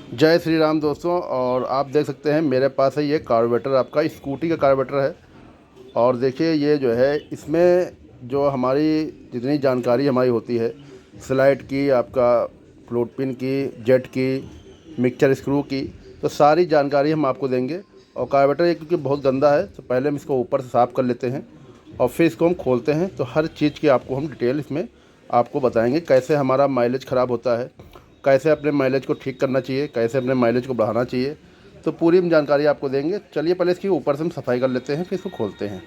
जय श्री राम दोस्तों। और आप देख सकते हैं मेरे पास है ये कार्बोरेटर, आपका स्कूटी का कार्बोरेटर है। और देखिए ये जो है इसमें जो हमारी जितनी जानकारी हमारी होती है, स्लाइड की, आपका फ्लोट पिन की, जेट की, मिक्सचर स्क्रू की, तो सारी जानकारी हम आपको देंगे। और कार्बोरेटर ये क्योंकि बहुत गंदा है तो पहले हम इसको ऊपर से साफ़ कर लेते हैं और फिर इसको हम खोलते हैं, तो हर चीज़ की आपको हम डिटेल इसमें आपको बताएंगे। कैसे हमारा माइलेज ख़राब होता है, कैसे अपने माइलेज को ठीक करना चाहिए, कैसे अपने माइलेज को बढ़ाना चाहिए, तो पूरी हम जानकारी आपको देंगे। चलिए पहले इसकी ऊपर से हम सफाई कर लेते हैं, फिर इसको खोलते हैं।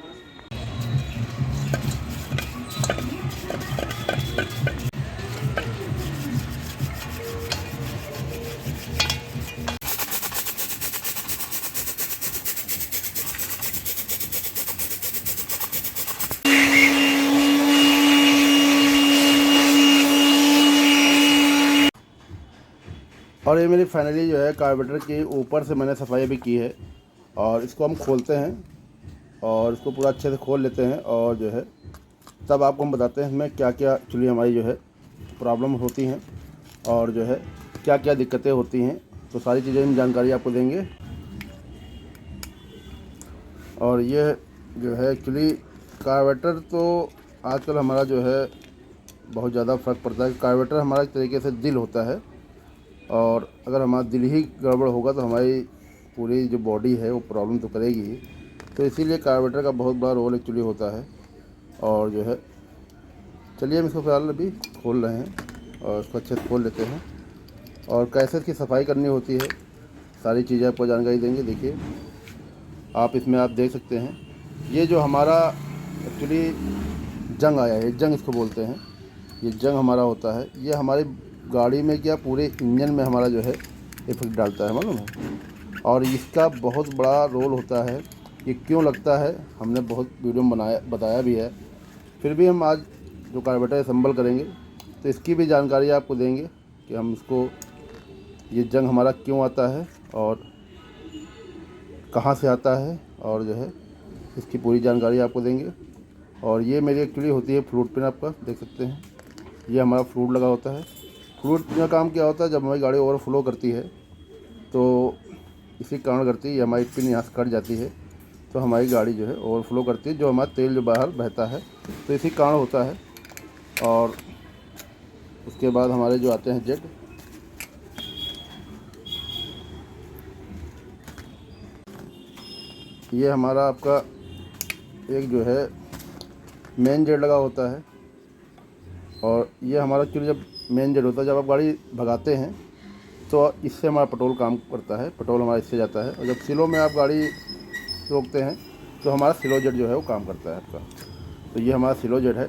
और ये मेरी फाइनली जो है कार्बोरेटर की ऊपर से मैंने सफाई भी की है। और इसको हम खोलते हैं और इसको पूरा अच्छे से खोल लेते हैं, और जो है तब आपको हम बताते हैं इसमें क्या क्या एक्चुअली हमारी जो है प्रॉब्लम होती हैं और जो है क्या क्या दिक्कतें होती हैं, तो सारी चीज़ें हम जानकारी आपको देंगे। और ये जो है एक्चुअली कार्बोरेटर तो आजकल हमारा जो है बहुत ज़्यादा फ़र्क पड़ता है। कार्बोरेटर हमारा एक तरीके से दिल होता है, और अगर हमारा दिल ही गड़बड़ होगा तो हमारी पूरी जो बॉडी है वो प्रॉब्लम तो करेगी ही। तो इसीलिए कार्बोरेटर का बहुत बड़ा रोल एक्चुअली होता है। और जो है चलिए हम इसको फ़िलहाल अभी खोल रहे हैं और इसको अच्छे से खोल लेते हैं, और कैसे इसकी सफाई करनी होती है सारी चीज़ें आपको जानकारी देंगे। देखिए आप इसमें आप देख सकते हैं ये जो हमारा एक्चुअली जंग आया है, जंग इसको बोलते हैं। ये जंग हमारा होता है, ये हमारी गाड़ी में क्या पूरे इंजन में हमारा जो है इफेक्ट डालता है, मालूम है। और इसका बहुत बड़ा रोल होता है। ये क्यों लगता है हमने बहुत वीडियो में बताया भी है, फिर भी हम आज जो कार्बोरेटर असेंबल करेंगे तो इसकी भी जानकारी आपको देंगे कि हम इसको ये जंग हमारा क्यों आता है और कहाँ से आता है, और जो है इसकी पूरी जानकारी आपको देंगे। और ये मेरी एक्चुअली होती है फ्लूट पिन, आपका देख सकते हैं ये हमारा फ्लूट लगा होता है। फ्लूट पिन का काम क्या होता है, जब हमारी गाड़ी ओवरफ्लो करती है तो इसी कारण करती है, ये हमारी पिन यहाँ से कट जाती है तो हमारी गाड़ी जो है ओवरफ्लो करती है, जो हमारा तेल जो बाहर बहता है, तो इसी कारण होता है। और उसके बाद हमारे जो आते हैं जेट, ये हमारा आपका एक जो है मेन जेट लगा होता है। और ये हमारा एक्चुअली जब मेन जेट होता है, जब आप गाड़ी भगाते हैं तो इससे हमारा पेट्रोल काम करता है, पेट्रोल हमारा इससे जाता है। और जब सिलो में आप गाड़ी रोकते हैं तो हमारा सिलो जेट जो है वो काम करता है आपका। तो ये हमारा सिलो जेट है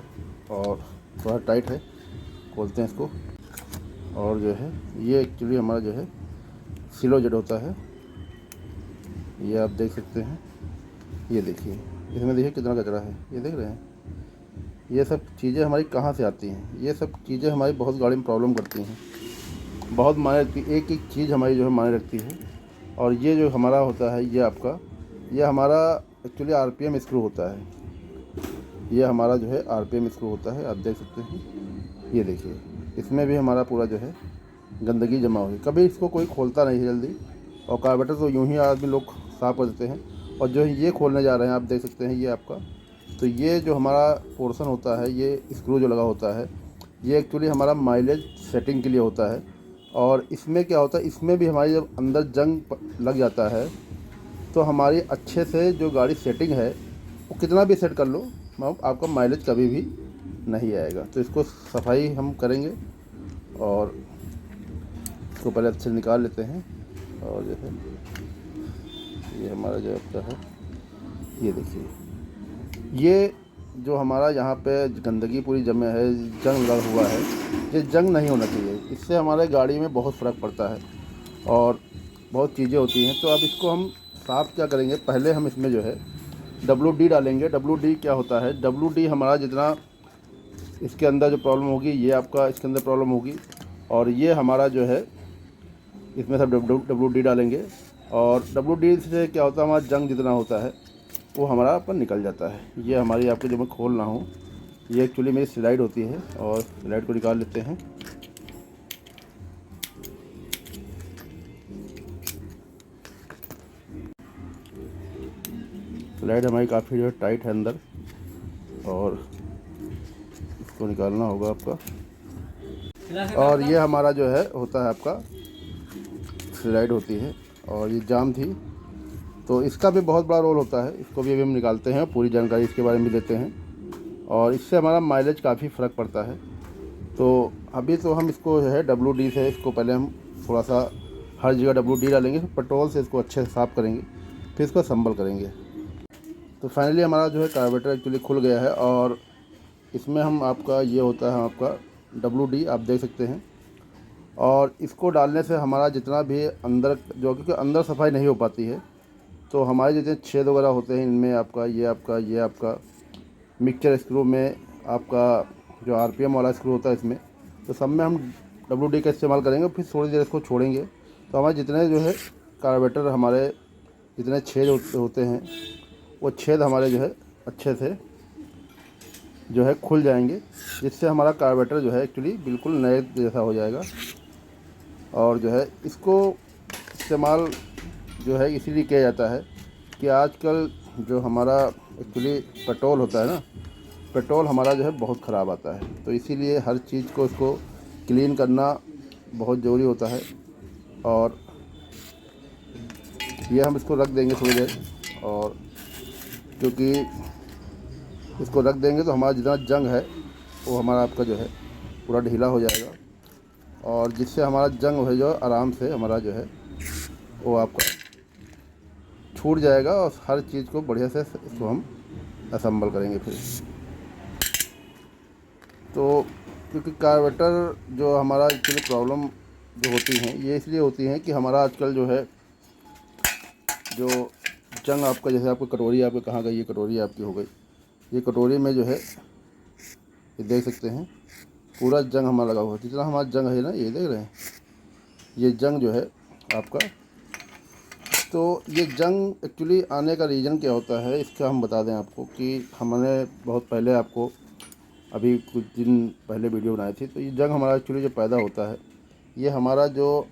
और थोड़ा टाइट है, खोलते हैं इसको। और जो है ये एक्चुअली हमारा जो है सिलो जेट होता है, ये आप देख सकते हैं। ये देखिए इसमें देखिए कितना कचरा है, ये देख रहे हैं। ये सब चीज़ें हमारी कहाँ से आती हैं, ये सब चीज़ें हमारी बहुत गाड़ी में प्रॉब्लम करती हैं, बहुत मायने रखती है। एक एक चीज़ हमारी जो है मायने रखती है। और ये जो हमारा होता है ये आपका, ये हमारा एक्चुअली आरपीएम स्क्रू होता है। ये हमारा जो है आरपीएम स्क्रू होता है, आप देख सकते हैं। ये देखिए इसमें भी हमारा पूरा जो है गंदगी जमा हुई, कभी इसको कोई खोलता नहीं है जल्दी। और कार्बोरेटर तो यूं ही आदमी लोग साफ़ कर देते हैं। और जो है ये खोलने जा रहे हैं, आप देख सकते हैं ये आपका, तो ये जो हमारा पोर्शन होता है, ये स्क्रू जो लगा होता है, ये एक्चुअली हमारा माइलेज सेटिंग के लिए होता है। और इसमें क्या होता है, इसमें भी हमारी जब अंदर जंग लग जाता है तो हमारी अच्छे से जो गाड़ी सेटिंग है वो कितना भी सेट कर लो, आपका माइलेज कभी भी नहीं आएगा। तो इसको सफाई हम करेंगे और इसको पहले अच्छे से निकाल लेते हैं। और जो है ये हमारा जो आपका है, ये देखिए ये जो हमारा यहाँ पे गंदगी पूरी जमे है, जंग लगा हुआ है, ये जंग नहीं होना चाहिए। इससे हमारे गाड़ी में बहुत फ़र्क पड़ता है और बहुत चीज़ें होती हैं। तो अब इसको हम साफ़ क्या करेंगे, पहले हम इसमें जो है WD डालेंगे। WD क्या होता है, WD हमारा जितना इसके अंदर जो प्रॉब्लम होगी, ये आपका इसके अंदर प्रॉब्लम होगी। और ये हमारा जो है इसमें सब WD डालेंगे। और WD से क्या होता है, हमारा जंग जितना होता है वो हमारा अपन निकल जाता है। ये हमारी आपको जो मैं खोल रहा हूँ, ये एक्चुअली मेरी स्लाइड होती है, और स्लाइड को निकाल लेते हैं। स्लाइड हमारी काफ़ी जो है टाइट है अंदर, और इसको निकालना होगा आपका। और ये हमारा जो है होता है आपका स्लाइड होती है, और ये जाम थी, तो इसका भी बहुत बड़ा रोल होता है। इसको भी अभी हम निकालते हैं, पूरी जानकारी इसके बारे में देते हैं, और इससे हमारा माइलेज काफ़ी फ़र्क पड़ता है। तो अभी तो हम इसको जो है WD से, इसको पहले हम थोड़ा सा हर जगह WD डालेंगे, फिर पेट्रोल से इसको अच्छे से साफ़ करेंगे, फिर इसको असम्बल करेंगे। तो फाइनली हमारा जो है कार्बोरेटर एक्चुअली खुल गया है, और इसमें हम आपका ये होता है आपका WD, आप देख सकते हैं। और इसको डालने से हमारा जितना भी अंदर जो, क्योंकि अंदर सफाई नहीं हो पाती है, तो हमारे जितने छेद वगैरह होते हैं इनमें ये आपका मिक्सचर स्क्रू में आपका जो RPM वाला स्क्रू होता है इसमें, तो सब में हम WD का इस्तेमाल करेंगे। फिर थोड़ी देर इसको छोड़ेंगे, तो हमारे जितने जो है कार्बोरेटर हमारे जितने छेद होते हैं, वो छेद हमारे जो है अच्छे से जो है खुल जाएंगे, जिससे हमारा कार्बोरेटर जो है एक्चुअली बिल्कुल नए जैसा हो जाएगा। और जो है इसको इस्तेमाल जो है इसीलिए किया जाता है कि आजकल जो हमारा एक्चुअली पेट्रोल होता है ना, पेट्रोल हमारा जो है बहुत ख़राब आता है, तो इसीलिए हर चीज़ को इसको क्लीन करना बहुत ज़रूरी होता है। और ये हम इसको रख देंगे थोड़ी देर, और क्योंकि इसको रख देंगे तो हमारा जितना जंग है वो हमारा आपका जो है पूरा ढीला हो जाएगा, और जिससे हमारा जंग है जो आराम से हमारा जो है वो आपका छूट जाएगा, और हर चीज़ को बढ़िया से इसको हम असम्बल करेंगे फिर। तो क्योंकि कार्बोरेटर जो हमारा एक्चुअली प्रॉब्लम जो होती हैं, ये इसलिए होती हैं कि हमारा आजकल जो है जो जंग आपका, जैसे आपको कटोरी आपके कहाँ गई, ये कटोरी आपकी हो गई, ये कटोरी में जो है ये देख सकते हैं पूरा जंग हमारा लगा हुआ है। जितना हमारा जंग है ना, ये देख रहे हैं, ये जंग जो है आपका, तो ये जंग एक्चुअली आने का रीज़न क्या होता है, इसका हम बता दें आपको कि हमने बहुत पहले आपको अभी कुछ दिन पहले वीडियो बनाई थी। तो ये जंग हमारा एक्चुअली जो पैदा होता है, ये हमारा जो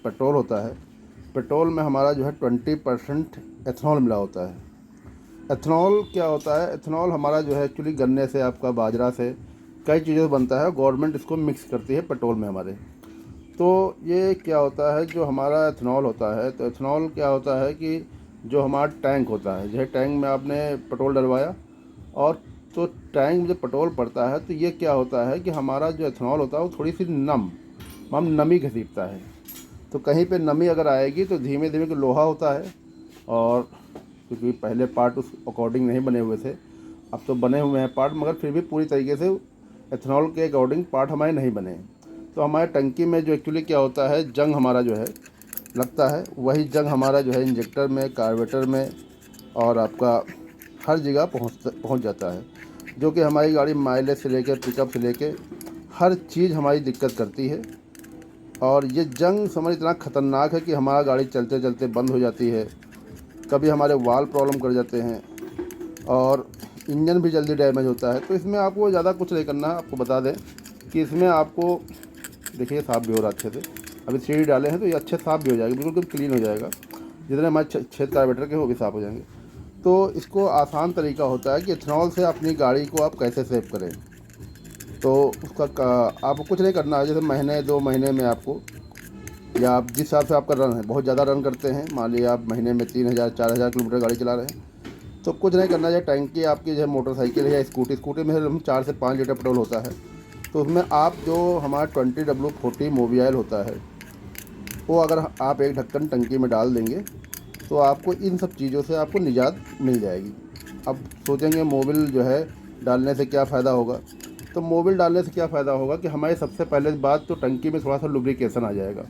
पेट्रोल होता है, पेट्रोल में हमारा जो है 20% एथनॉल मिला होता है। एथनॉल क्या होता है, एथनॉल हमारा जो है एक्चुअली गन्ने से, आपका बाजरा से, कई चीज़ों से बनता है। गवर्नमेंट इसको मिक्स करती है पेट्रोल में हमारे। तो ये क्या होता है, जो हमारा एथनॉल होता है, तो एथनॉल क्या होता है कि जो हमारा टैंक होता है, जैसे टैंक में आपने पेट्रोल डलवाया, और तो टैंक में जब पेट्रोल पड़ता है, तो ये क्या होता है कि हमारा जो एथनॉल होता है वो थोड़ी सी नमी घसीटता है। तो कहीं पे नमी अगर आएगी तो धीमे धीमे, लोहा होता है, और क्योंकि पहले पार्ट उस अकॉर्डिंग नहीं बने हुए थे, अब तो बने हुए हैं पार्ट, मगर फिर भी पूरी तरीके से एथनॉल के अकॉर्डिंग पार्ट हमारे नहीं बने। तो हमारे टंकी में जो एक्चुअली क्या होता है, जंग हमारा जो है लगता है, वही जंग हमारा जो है इंजेक्टर में, कार्बोरेटर में, और आपका हर जगह पहुंच जाता है, जो कि हमारी गाड़ी माइलेज से लेकर, पिकअप से लेकर हर चीज़ हमारी दिक्कत करती है। और ये जंग समझ इतना ख़तरनाक है कि हमारा गाड़ी चलते चलते बंद हो जाती है, कभी हमारे वाल प्रॉब्लम कर जाते हैं, और इंजन भी जल्दी डैमेज होता है। तो इसमें आपको ज़्यादा कुछ नहीं करना है। आपको बता दें कि इसमें आपको, देखिए साफ़ भी हो रहा है अच्छे से, अभी 3D डाले हैं तो ये अच्छे साफ़ भी हो जाएगा, बिल्कुल क्लीन हो जाएगा, जितने हमारे छेद कार्बोरेटर के वो भी साफ़ हो जाएंगे। तो इसको आसान तरीका होता है कि एथनॉल से अपनी गाड़ी को आप कैसे सेव करें। तो उसका आपको कुछ नहीं करना है। जैसे महीने 2 महीने में आपको, या आप जिस हिसाब से आपका रन है, बहुत ज़्यादा रन करते हैं, मान लीजिए आप महीने में 3000 4000 किलोमीटर गाड़ी चला रहे हैं, तो कुछ नहीं करना है। टैंकी आपकी जो है मोटरसाइकिल है या स्कूटी में हम 4 से 5 लीटर पेट्रोल होता है, तो उसमें आप जो हमारा 20W40 मोबियाइल होता है, वो अगर आप एक ढक्कन टंकी में डाल देंगे तो आपको इन सब चीज़ों से आपको निजात मिल जाएगी। अब सोचेंगे मोबिल जो है डालने से क्या फ़ायदा होगा, तो मोबिल डालने से क्या फ़ायदा होगा कि हमारी सबसे पहले बात तो टंकी में थोड़ा सा लुब्रिकेशन आ जाएगा,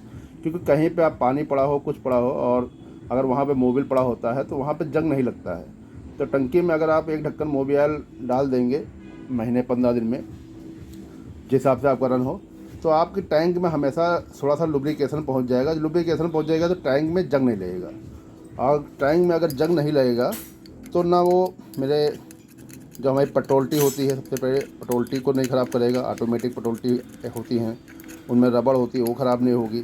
क्योंकि कहीं पे आप पानी पड़ा हो, कुछ पड़ा हो, और अगर वहाँ पे मोबिल पड़ा होता है तो वहाँ पे जंग नहीं लगता है। तो टंकी में अगर आप एक ढक्कन मोबियाइल डाल देंगे महीने 15 दिन में, जिस हिसाब से आपका रन हो, तो आपके टैंक में हमेशा थोड़ा सा लुब्रिकेशन पहुँच जाएगा। लुब्रिकेशन पहुँच जाएगा तो टैंक में जंग नहीं लगेगा, और टैंक में अगर जंग नहीं लगेगा तो ना वो मेरे जो हमारी पेट्रोल्टी होती है, सबसे पहले पेट्रोल्टी को नहीं ख़राब करेगा। ऑटोमेटिक पेट्रोल्टी होती हैं, उनमें रबड़ होती है, वो ख़राब नहीं होगी।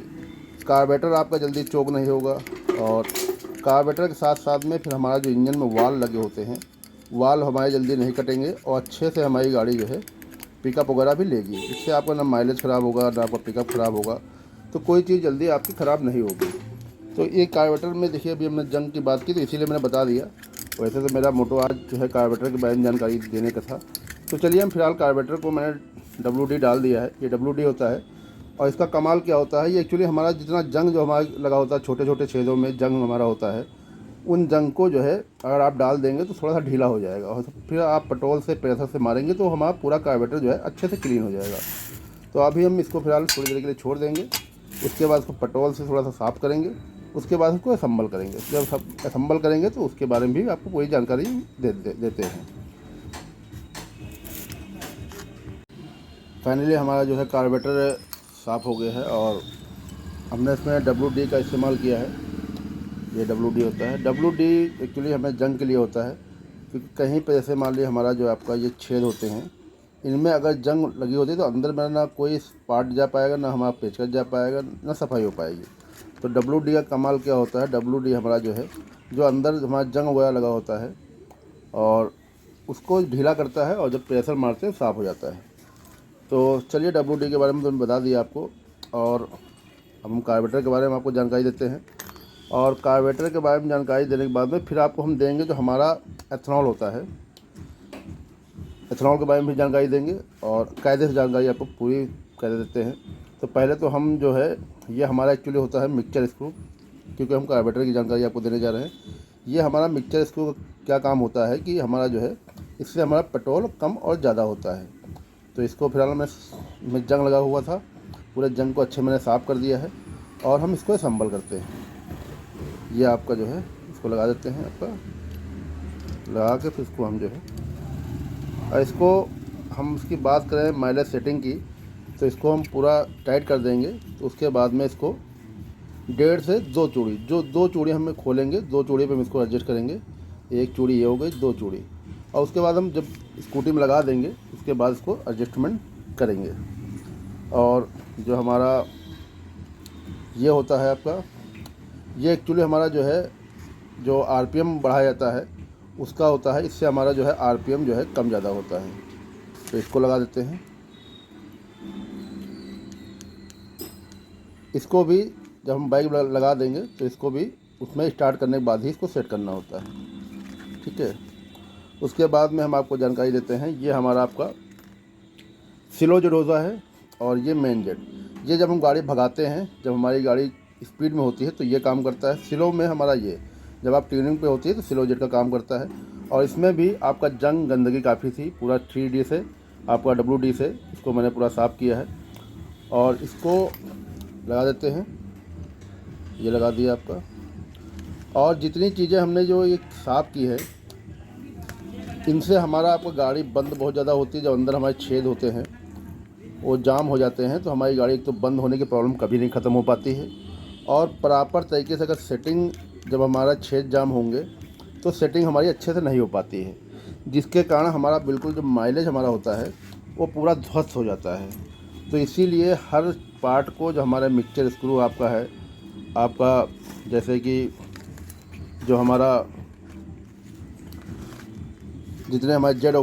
कार्बोरेटर आपका जल्दी चोक नहीं होगा, और कार्बोरेटर के साथ साथ में फिर हमारा जो इंजन में वाल्व लगे होते हैं, वाल्व हमारे जल्दी नहीं कटेंगे और अच्छे से हमारी गाड़ी जो है पिकअप वगैरह भी लेगी। इससे आपका ना माइलेज ख़राब होगा, ना आपका पिकअप ख़राब होगा, तो कोई चीज़ जल्दी आपकी ख़राब नहीं होगी। तो ये कार्बोरेटर में देखिए, अभी हमने जंग की बात की तो इसीलिए मैंने बता दिया। वैसे तो मेरा मोटो आज जो है कार्बोरेटर के बारे में जानकारी देने का था। तो चलिए हम फिलहाल कार्बोरेटर को मैंने WD डाल दिया है। ये WD होता है और इसका कमाल क्या होता है, ये एक्चुअली हमारा जितना जंग जो हमारा लगा होता है, छोटे छोटे छेदों में जंग हमारा होता है, उन जंग को जो है अगर आप डाल देंगे तो थोड़ा सा ढीला हो जाएगा और फिर आप पेट्रोल से प्रेशर से मारेंगे तो हमारा पूरा कार्बोरेटर जो है अच्छे से क्लीन हो जाएगा। तो अभी हम इसको फिलहाल थोड़ी देर के लिए छोड़ देंगे। उसके बाद इसको पेट्रोल से थोड़ा सा साफ़ करेंगे। उसके बाद उसको असम्बल करेंगे। जब सब असम्बल करेंगे तो उसके बारे में भी आपको पूरी जानकारी देते हैं। फाइनली हमारा जो है कार्बोरेटर साफ़ हो गया है और हमने इसमें WD का इस्तेमाल किया है। ये WD होता है। WD एक्चुअली हमें जंग के लिए होता है, क्योंकि कहीं पर जैसे मान लीजिए हमारा जो आपका ये छेद होते हैं, इनमें अगर जंग लगी होती है तो अंदर में ना कोई पार्ट जा पाएगा, ना हमारा पेचकस जा पाएगा, ना सफाई हो पाएगी। तो WD का कमाल क्या होता है, WD हमारा जो है, जो अंदर हमारा जंग वगैरह लगा होता है और उसको ढीला करता है और जब प्रेशर मारते हैं साफ़ हो जाता है। तो चलिए WD के बारे में तो मैंने बता दिया आपको, और अब हम कार्बोरेटर के बारे में आपको जानकारी देते हैं। और कार्बोरेटर के बारे में जानकारी देने के बाद में फिर आपको हम देंगे जो हमारा एथनॉल होता है, एथनॉल के बारे में भी जानकारी देंगे और कायदे से जानकारी आपको पूरी कर देते हैं। तो पहले तो हम जो है, ये हमारा एक्चुअली होता है मिक्सचर स्क्रू, क्योंकि हम कार्बोरेटर की जानकारी आपको देने जा रहे हैं। ये हमारा मिक्सचर स्क्रू का क्या काम होता है कि हमारा जो है, इससे हमारा पेट्रोल कम और ज़्यादा होता है। तो इसको फिलहाल में जंग लगा हुआ था, पूरे जंग को अच्छे मैंने साफ़ कर दिया है और हम इसको असम्बल करते हैं। ये आपका जो है इसको लगा देते हैं, आपका लगा के फिर इसको हम जो है, और इसको हम इसकी बात करें माइलेज सेटिंग की, तो इसको हम पूरा टाइट कर देंगे। तो उसके बाद में इसको 1.5 से 2 चूड़ी, जो 2 चूड़ी हमें खोलेंगे, 2 चूड़ी पे हम इसको एडजस्ट करेंगे। एक चूड़ी ये हो गई, 2 चूड़ी, और उसके बाद हम जब स्कूटी में लगा देंगे उसके बाद इसको एडजस्टमेंट करेंगे। और जो हमारा ये होता है आपका, ये एक्चुअली हमारा जो है, जो RPM बढ़ाया जाता है उसका होता है। इससे हमारा जो है RPM जो है कम ज़्यादा होता है। तो इसको लगा देते हैं। इसको भी जब हम बाइक लगा देंगे तो इसको भी उसमें स्टार्ट करने के बाद ही इसको सेट करना होता है, ठीक है। उसके बाद में हम आपको जानकारी देते हैं, ये हमारा आपका सिलो जो रोज़ा है और ये मेन जेट। ये जब हम गाड़ी भगाते हैं, जब हमारी गाड़ी स्पीड में होती है तो ये काम करता है। स्लो में हमारा ये, जब आप ट्यूनिंग पे होती है तो स्लो जेट का काम करता है। और इसमें भी आपका जंग गंदगी काफ़ी थी, पूरा 3D से आपका WD से इसको मैंने पूरा साफ़ किया है और इसको लगा देते हैं। ये लगा दिया आपका। और जितनी चीज़ें हमने जो ये साफ़ की है, इनसे हमारा आपका गाड़ी बंद बहुत ज़्यादा होती है। जब अंदर हमारे छेद होते हैं वो जाम हो जाते हैं तो हमारी गाड़ी एक तो बंद होने की प्रॉब्लम कभी नहीं ख़त्म हो पाती है। और प्रॉपर तरीके से अगर सेटिंग, जब हमारा छेद जाम होंगे तो सेटिंग हमारी अच्छे से नहीं हो पाती है, जिसके कारण हमारा बिल्कुल जो माइलेज हमारा होता है वो पूरा ध्वस्त हो जाता है। तो इसीलिए हर पार्ट को, जो हमारा मिक्सचर स्क्रू आपका है, आपका जैसे कि जो हमारा जितने हमारे जेड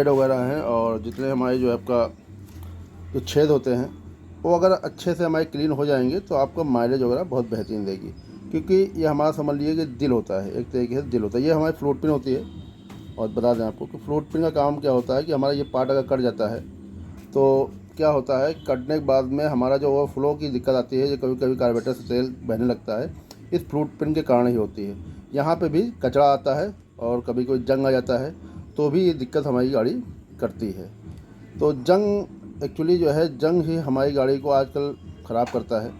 वगैरह हैं और जितने हमारे जो आपका जो छेद होते हैं, वो अगर अच्छे से हमारे क्लीन हो जाएंगे तो आपका माइलेज वगैरह बहुत बेहतरीन देगी। क्योंकि ये हमारा समझ लीजिए कि दिल होता है, एक तरीके से दिल होता है। ये हमारी फ्लोट पिन होती है। और बता दें आपको कि फ्लोट पिन का काम क्या होता है कि हमारा ये पार्ट अगर कट जाता है तो क्या होता है, कटने के बाद में हमारा जो ओवरफ्लो की दिक्कत आती है, जो कभी कभी कार्बोरेटर से तेल बहने लगता है, इस फ्लोट पिन के कारण ही होती है। यहाँ पे भी कचरा आता है और कभी कोई जंग आ जाता है तो भी ये दिक्कत हमारी गाड़ी करती है। तो जंग एक्चुअली जो है, जंग ही हमारी गाड़ी को आजकल ख़राब करता है।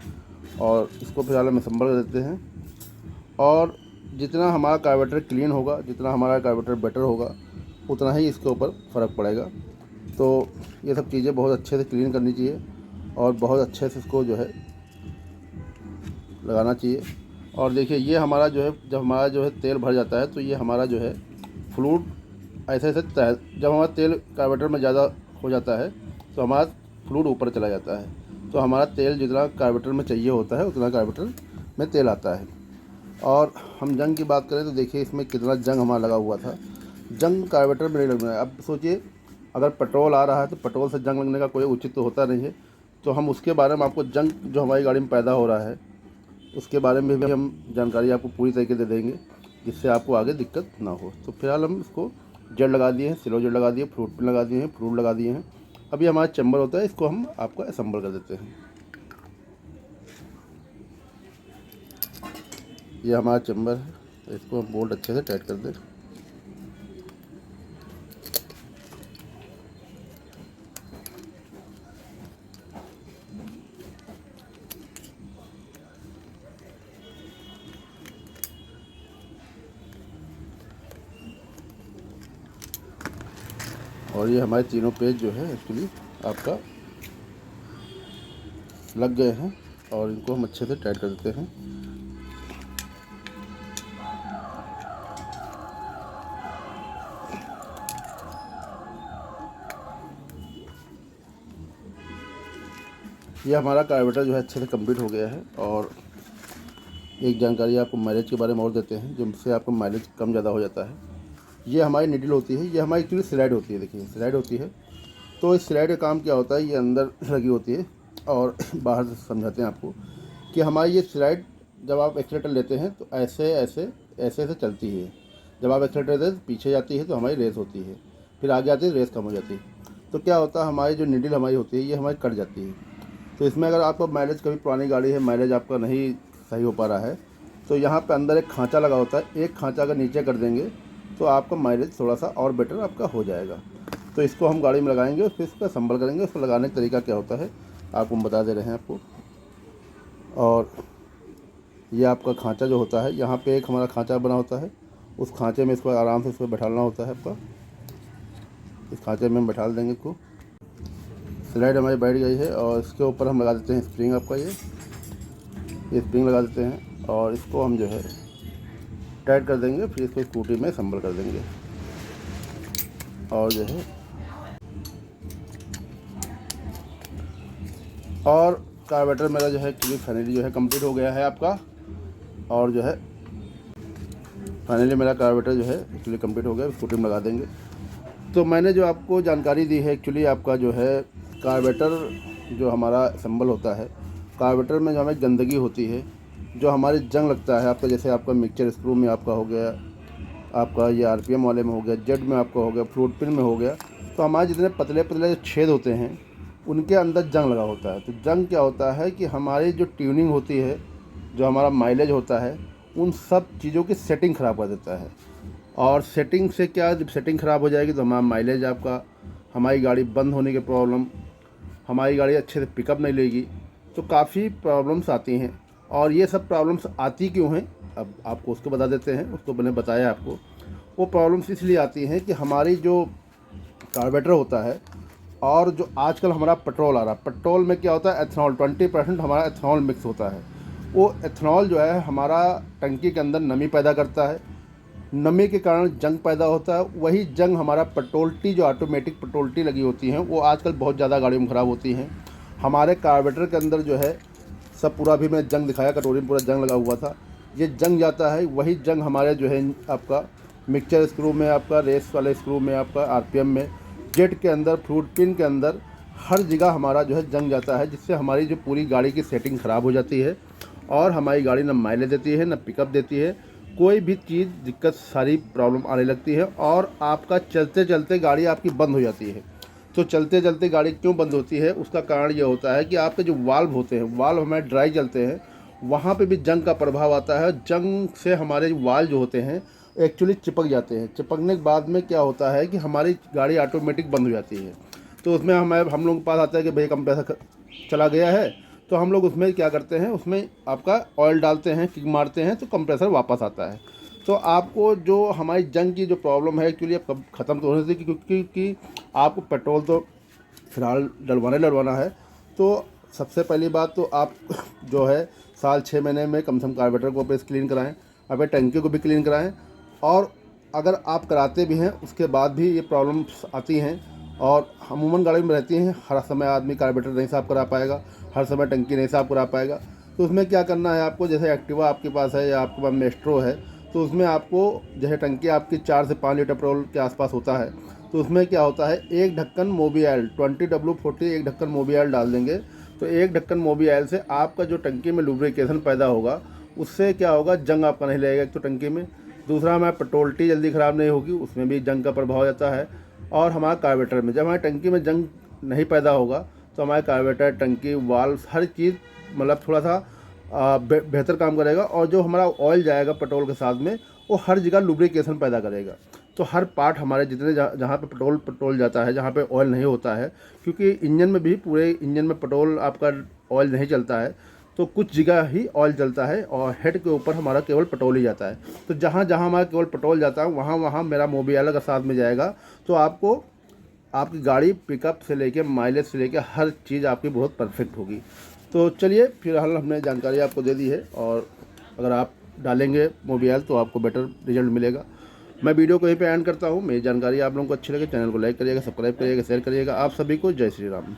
और इसको फिलहाल हम असम्बल कर देते हैं। और जितना हमारा कार्बोरेटर क्लीन होगा, जितना हमारा कार्बोरेटर बेटर होगा, उतना ही इसके ऊपर फ़र्क पड़ेगा। तो ये सब चीज़ें बहुत अच्छे से क्लीन करनी चाहिए और बहुत अच्छे से इसको जो है लगाना चाहिए। और देखिए, ये हमारा जो है, जब हमारा जो है तेल भर जाता है तो ये हमारा जो है फ्लूइड ऐसे ऐसे जब हमारा तेल कार्बोरेटर में ज़्यादा हो जाता है तो हमारा फ्लूइड ऊपर चला जाता है। तो हमारा तेल जितना कार्बोरेटर में चाहिए होता है उतना कार्बोरेटर में तेल आता है। और हम जंग की बात करें तो देखिए इसमें कितना जंग हमारा लगा हुआ था। जंग कार्बोरेटर में नहीं लगना है। अब सोचिए अगर पेट्रोल आ रहा है तो पेट्रोल से जंग लगने का कोई उचित तो होता नहीं है। तो हम उसके बारे में आपको जंग जो हमारी गाड़ी में पैदा हो रहा है उसके बारे में भी हम जानकारी आपको पूरी तरीके से दे देंगे, जिससे आपको आगे दिक्कत ना हो। तो फिलहाल हम इसको जेड लगा दिए हैं, सिलो जेड लगा दिए, फ्रूट पिन लगा दिए हैं, फ्रूट लगा दिए हैं। अभी हमारा चैम्बर होता है, इसको हम आपको असेंबल कर देते हैं। ये हमारा चैम्बर है, तो इसको हम बोल्ट अच्छे से टाइट कर दें। और ये हमारे तीनों पेज जो है एक्चुअली आपका लग गए हैं और इनको हम अच्छे से टाइट कर देते हैं। ये हमारा कार्बोरेटर जो है अच्छे से कंप्लीट हो गया है। और एक जानकारी आपको माइलेज के बारे में और देते हैं, जिससे आपका माइलेज कम ज़्यादा हो जाता है। ये हमारी निडल होती है, ये हमारी एक्चुअली स्लाइड होती है। देखिए स्लाइड होती है, तो इस स्लाइड का काम क्या होता है, ये अंदर लगी होती है और बाहर से समझाते हैं आपको कि हमारी ये स्लाइड जब आप एक्सीलेटर लेते हैं तो ऐसे ऐसे ऐसे ऐसे चलती है। जब आप एक्सीलेटर लेते हैं तो पीछे जाती है तो हमारी रेस होती है, फिर आगे आती है रेस कम हो जाती है। तो क्या होता है, हमारी जो निडल हमारी होती है ये हमारी कट जाती है। तो इसमें अगर आपका माइलेज, कभी पुरानी गाड़ी है माइलेज आपका नहीं सही हो पा रहा है, तो यहाँ पे अंदर एक खांचा लगा होता है। एक खांचा अगर नीचे कर देंगे तो आपका माइलेज थोड़ा सा और बेटर आपका हो जाएगा। तो इसको हम गाड़ी में लगाएंगे और फिर इसका संभल करेंगे। उसको लगाने का तरीका क्या होता है आपको हम बता दे रहे हैं आपको। और ये आपका खांचा जो होता है, यहाँ पे एक हमारा खांचा बना होता है, उस खांचे में इसको आराम से इसको बैठाना होता है आपका। इस खांचे में हम बैठा देंगे इसको। स्लाइड हमारी बैठ गई है और इसके ऊपर हम लगा देते हैं स्प्रिंग आपका। ये स्प्रिंग लगा देते हैं और इसको हम जो है टाइट कर देंगे, फिर इसको स्कूटी में संभल कर देंगे। और जो है और कार्बोरेटर मेरा जो है क्लिप फाइनली जो है कंप्लीट हो गया है आपका। और जो है फाइनली मेरा कार्बोरेटर जो है एक्चुअली कंप्लीट हो गया, स्कूटी में लगा देंगे। तो मैंने जो आपको जानकारी दी है एक्चुअली आपका जो है कार्बोरेटर जो हमारा असेंबल होता है, कार्बोरेटर में जो हमें गंदगी होती है, जो हमारे जंग लगता है आपका, जैसे आपका मिक्सचर स्क्रू में आपका हो गया, आपका ये आरपीएम वाले में हो गया, जेड में आपका हो गया, फ्रूट पिन में हो गया, तो हमारे जितने पतले पतले जो छेद होते हैं उनके अंदर जंग लगा होता है। तो जंग क्या होता है कि हमारी जो ट्यूनिंग होती है, जो हमारा माइलेज होता है, उन सब चीज़ों की सेटिंग ख़राब कर देता है। और सेटिंग से क्या, जब सेटिंग ख़राब हो जाएगी तो हमारा माइलेज आपका, हमारी गाड़ी बंद होने की प्रॉब्लम, हमारी गाड़ी अच्छे से पिकअप नहीं लेगी, तो काफ़ी प्रॉब्लम्स आती हैं। और ये सब प्रॉब्लम्स आती क्यों हैं अब आपको उसको बता देते हैं। उसको मैंने बताया आपको, वो प्रॉब्लम्स इसलिए आती हैं कि हमारी जो कार्बोरेटर होता है और जो आजकल हमारा पेट्रोल आ रहा है, पेट्रोल में क्या होता है, एथनॉल 20% हमारा एथनॉल मिक्स होता है। वो एथनॉल जो है हमारा टंकी के अंदर नमी पैदा करता है, नमी के कारण जंग पैदा होता है। वही जंग हमारा पेट्रोल्टी, जो ऑटोमेटिक पेट्रोल्टी लगी होती हैं, वो आजकल बहुत ज़्यादा गाड़ियों में ख़राब होती हैं। हमारे कार्बोरेटर के अंदर जो है सब पूरा, भी मैं जंग दिखाया, कटोरी में पूरा जंग लगा हुआ था, ये जंग जाता है। वही जंग हमारे जो है आपका मिक्सचर स्क्रू में, आपका रेस वाले स्क्रू में, आपका आरपीएम में, जेट के अंदर, फ्रूट पिन के अंदर, हर जगह हमारा जो है जंग जाता है, जिससे हमारी जो पूरी गाड़ी की सेटिंग ख़राब हो जाती है और हमारी गाड़ी ना माइलेज देती है ना पिकअप देती है। कोई भी चीज़ दिक्कत, सारी प्रॉब्लम आने लगती है और आपका चलते चलते गाड़ी आपकी बंद हो जाती है। तो चलते चलते गाड़ी क्यों बंद होती है, उसका कारण ये होता है कि आपके जो वाल्व होते हैं, वाल्व हमारे ड्राई चलते हैं, वहाँ पे भी जंग का प्रभाव आता है। जंग से हमारे वाल्व जो होते हैं एक्चुअली चिपक जाते हैं। चिपकने के बाद में क्या होता है कि हमारी गाड़ी ऑटोमेटिक बंद हो जाती है। तो उसमें हम लोग के पास आता है कि भाई कंप्रेसर चला गया है, तो हम लोग उसमें क्या करते हैं, उसमें आपका ऑयल डालते हैं, किक मारते हैं, तो कंप्रेसर वापस आता है। तो आपको जो हमारी जंग की जो प्रॉब्लम है एक्चुअली अब ख़त्म तो होने से, क्योंकि आपको पेट्रोल तो फिलहाल डलवाना है। तो सबसे पहली बात तो आप जो है साल 6 महीने में कम से कम कार्बोरेटर को प्रेस क्लीन कराएं, अपने टंकी को भी क्लीन कराएं। और अगर आप कराते भी हैं उसके बाद भी ये प्रॉब्लम्स आती हैं और अमूमन गाड़ी में रहती हैं। हर समय आदमी कार्बोरेटर नहीं साफ़ करा पाएगा, हर समय टंकी नहीं साफ़ करा पाएगा। तो उसमें क्या करना है आपको, जैसे एक्टिवा आपके पास है या आपके पास मेस्ट्रो है, तो उसमें आपको जैसे टंकी आपकी 4 से 5 लीटर पेट्रोल के आसपास होता है, तो उसमें क्या होता है, एक ढक्कन मोबियाल 20W40 एक ढक्कन मोबियाल डाल देंगे। तो एक ढक्कन मोबियाल से आपका जो टंकी में लुब्रिकेशन पैदा होगा, उससे क्या होगा, जंग आपका नहीं लगेगा एक तो टंकी में। दूसरा, हमारा पेट्रोलिटी जल्दी ख़राब नहीं होगी, उसमें भी जंग का प्रभाव हो जाता है। और हमारा कार्बोरेटर में, जब हमारी टंकी में जंग नहीं पैदा होगा तो हमारे कार्बोरेटर, टंकी, वाल्व, हर चीज़ मतलब थोड़ा सा बेहतर काम करेगा। और जो हमारा ऑयल जाएगा पेट्रोल के साथ में, वो हर जगह लुब्रिकेशन पैदा करेगा। तो हर पार्ट हमारे जितने जहाँ पे पेट्रोल जाता है, जहाँ पे ऑयल नहीं होता है, क्योंकि इंजन में भी, पूरे इंजन में पेट्रोल आपका ऑयल नहीं चलता है, तो कुछ जगह ही ऑयल चलता है और हेड के ऊपर हमारा केवल पेट्रोल ही जाता है। तो जहाँ जहाँ हमारा केवल पेट्रोल जाता है, वहाँ वहाँ मेरा मोबियाला का साथ में जाएगा। तो आपको आपकी गाड़ी पिकअप से लेके माइलेज से लेके हर चीज़ आपकी बहुत परफेक्ट होगी। तो चलिए, फिलहाल हमने जानकारी आपको दे दी है, और अगर आप डालेंगे मोबियाल तो आपको बेटर रिजल्ट मिलेगा। मैं वीडियो को यहीं पे एंड करता हूँ। मेरी जानकारी आप लोगों को अच्छी लगे, चैनल को लाइक करिएगा, सब्सक्राइब करिएगा, शेयर करिएगा। आप सभी को जय श्री राम।